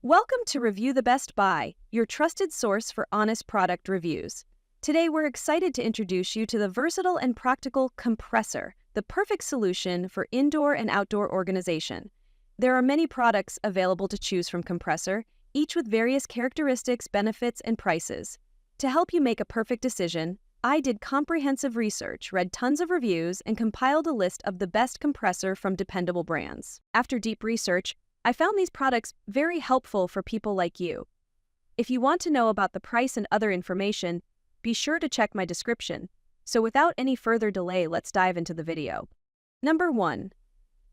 Welcome to Review the Best Buy, your trusted source for honest product reviews. Today, we're excited to introduce you to the versatile and practical Compressor, the perfect solution for indoor and outdoor organization. There are many products available to choose from Compressor, each with various characteristics, benefits, and prices. To help you make a perfect decision, I did comprehensive research, read tons of reviews, and compiled a list of the best compressor from dependable brands. After deep research, I found these products very helpful for people like you. If you want to know about the price and other information, be sure to check my description. So without any further delay, let's dive into the video. Number 1.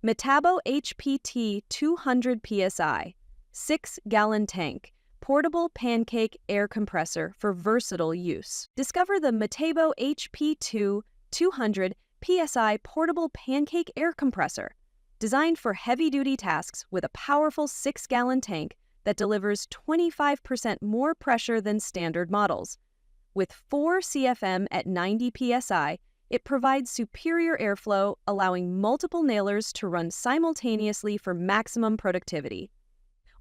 Metabo HPT 200 PSI 6-gallon tank, portable pancake air compressor for versatile use. Discover the Metabo HPT 200 PSI portable pancake air compressor, designed for heavy-duty tasks with a powerful 6-gallon tank that delivers 25% more pressure than standard models. With 4 CFM at 90 psi, it provides superior airflow, allowing multiple nailers to run simultaneously for maximum productivity.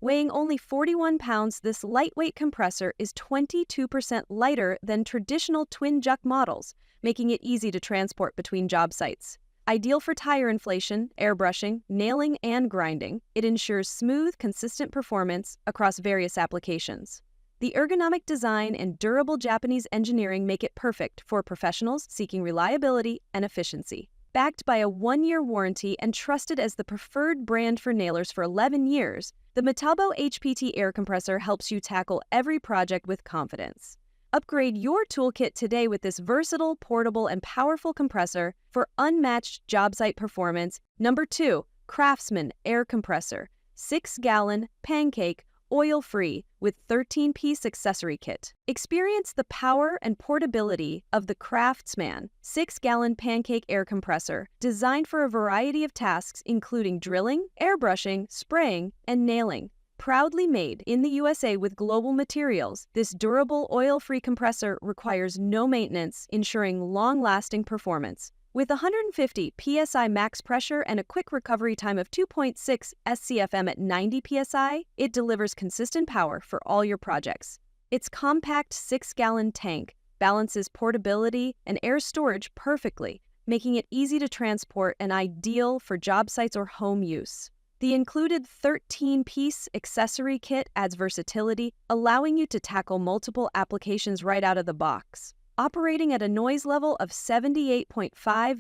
Weighing only 41 pounds, this lightweight compressor is 22% lighter than traditional twin-juck models, making it easy to transport between job sites. Ideal for tire inflation, airbrushing, nailing, and grinding, it ensures smooth, consistent performance across various applications. The ergonomic design and durable Japanese engineering make it perfect for professionals seeking reliability and efficiency. Backed by a 1-year warranty and trusted as the preferred brand for nailers for 11 years, the Metabo HPT air compressor helps you tackle every project with confidence. Upgrade your toolkit today with this versatile, portable, and powerful compressor for unmatched job site performance. Number 2. CRAFTSMAN air compressor, 6-gallon, pancake, oil-free, with 13-piece accessory kit. Experience the power and portability of the CRAFTSMAN 6-gallon pancake air compressor, designed for a variety of tasks including drilling, airbrushing, spraying, and nailing. Proudly made in the USA with global materials, this durable, oil-free compressor requires no maintenance, ensuring long-lasting performance. With 150 psi max pressure and a quick recovery time of 2.6 SCFM at 90 psi, it delivers consistent power for all your projects. Its compact 6-gallon tank balances portability and air storage perfectly, making it easy to transport and ideal for job sites or home use. The included 13-piece accessory kit adds versatility, allowing you to tackle multiple applications right out of the box. Operating at a noise level of 78.5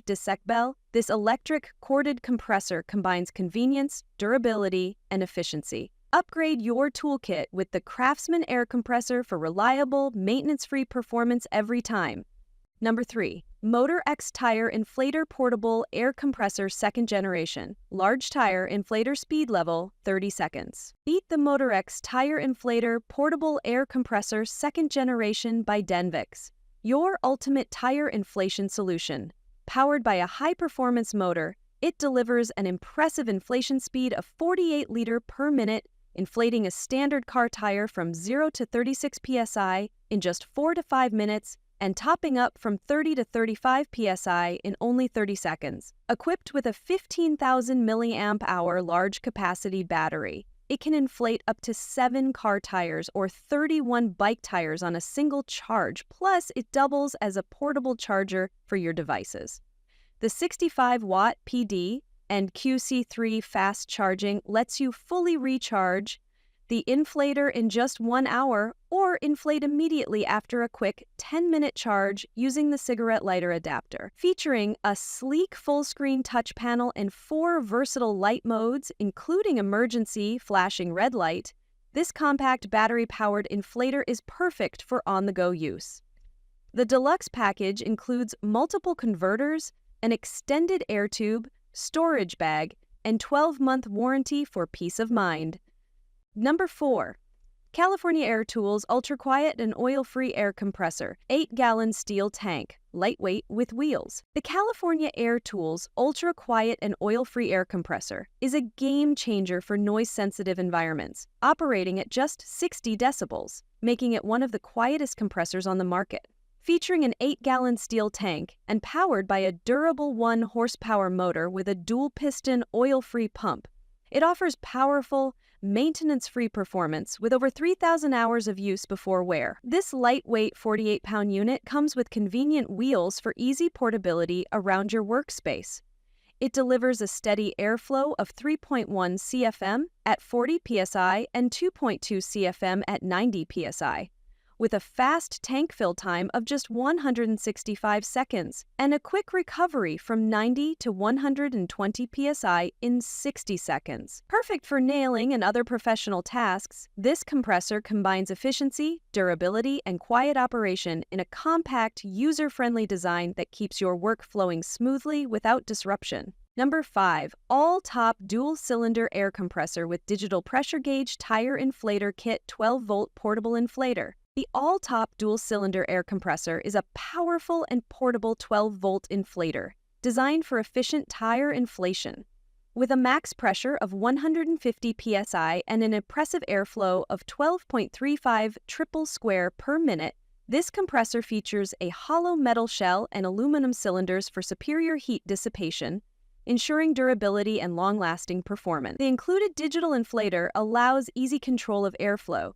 decibel, this electric corded compressor combines convenience, durability, and efficiency. Upgrade your toolkit with the CRAFTSMAN air compressor for reliable, maintenance-free performance every time. Number 3. MotorX Tire Inflator Portable Air Compressor 2nd Generation. Large tire, inflator speed level, 30 seconds. Beat the MotorX Tire Inflator Portable Air Compressor 2nd Generation by Denvix, your ultimate tire inflation solution. Powered by a high-performance motor, it delivers an impressive inflation speed of 48 liters per minute, inflating a standard car tire from 0 to 36 psi in just 4 to 5 minutes, and topping up from 30 to 35 psi in only 30 seconds. Equipped with a 15,000 milliamp-hour large-capacity battery, it can inflate up to 7 car tires or 31 bike tires on a single charge, plus it doubles as a portable charger for your devices. The 65-watt PD and QC3 fast charging lets you fully recharge the inflator in just 1 hour or inflate immediately after a quick 10-minute charge using the cigarette lighter adapter. Featuring a sleek full-screen touch panel and 4 versatile light modes, including emergency flashing red light, this compact battery-powered inflator is perfect for on-the-go use. The deluxe package includes multiple converters, an extended air tube, storage bag, and 12-month warranty for peace of mind. Number 4. California Air Tools Ultra Quiet and Oil-Free Air Compressor, 8-gallon steel tank, lightweight with wheels. The California Air Tools Ultra Quiet and Oil-Free Air Compressor is a game-changer for noise-sensitive environments, operating at just 60 decibels, making it one of the quietest compressors on the market. Featuring an 8-gallon steel tank and powered by a durable 1-horsepower motor with a dual-piston oil-free pump, it offers powerful, maintenance-free performance with over 3,000 hours of use before wear. This lightweight 48-pound unit comes with convenient wheels for easy portability around your workspace. It delivers a steady airflow of 3.1 CFM at 40 psi and 2.2 CFM at 90 psi, with a fast tank fill time of just 165 seconds and a quick recovery from 90 to 120 psi in 60 seconds. Perfect for nailing and other professional tasks, this compressor combines efficiency, durability, and quiet operation in a compact, user-friendly design that keeps your work flowing smoothly without disruption. Number 5. All-top dual-cylinder air compressor with digital pressure gauge tire inflator kit 12-volt portable inflator. The all-top dual-cylinder air compressor is a powerful and portable 12-volt inflator designed for efficient tire inflation. With a max pressure of 150 psi and an impressive airflow of 12.35 triple square per minute, this compressor features a hollow metal shell and aluminum cylinders for superior heat dissipation, ensuring durability and long-lasting performance. The included digital inflator allows easy control of airflow.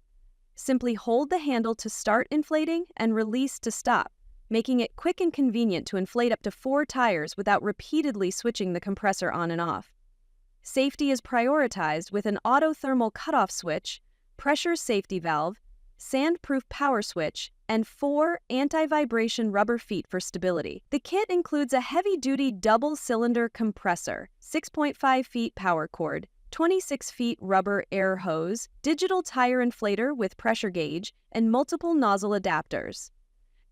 Simply hold the handle to start inflating and release to stop, making it quick and convenient to inflate up to 4 tires without repeatedly switching the compressor on and off. Safety is prioritized with an auto-thermal cutoff switch, pressure safety valve, sand-proof power switch, and 4 anti-vibration rubber feet for stability. The kit includes a heavy-duty double-cylinder compressor, 6.5 feet power cord, 26 feet rubber air hose, digital tire inflator with pressure gauge, and multiple nozzle adapters.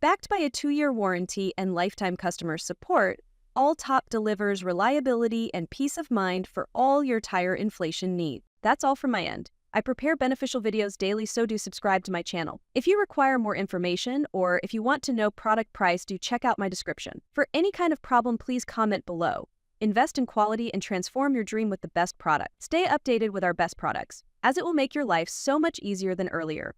Backed by a 2-year warranty and lifetime customer support, All-Top delivers reliability and peace of mind for all your tire inflation needs. That's all from my end. I prepare beneficial videos daily, so do subscribe to my channel. If you require more information or if you want to know product price, do check out my description. For any kind of problem, please comment below. Invest in quality and transform your dream with the best product. Stay updated with our best products, as it will make your life so much easier than earlier.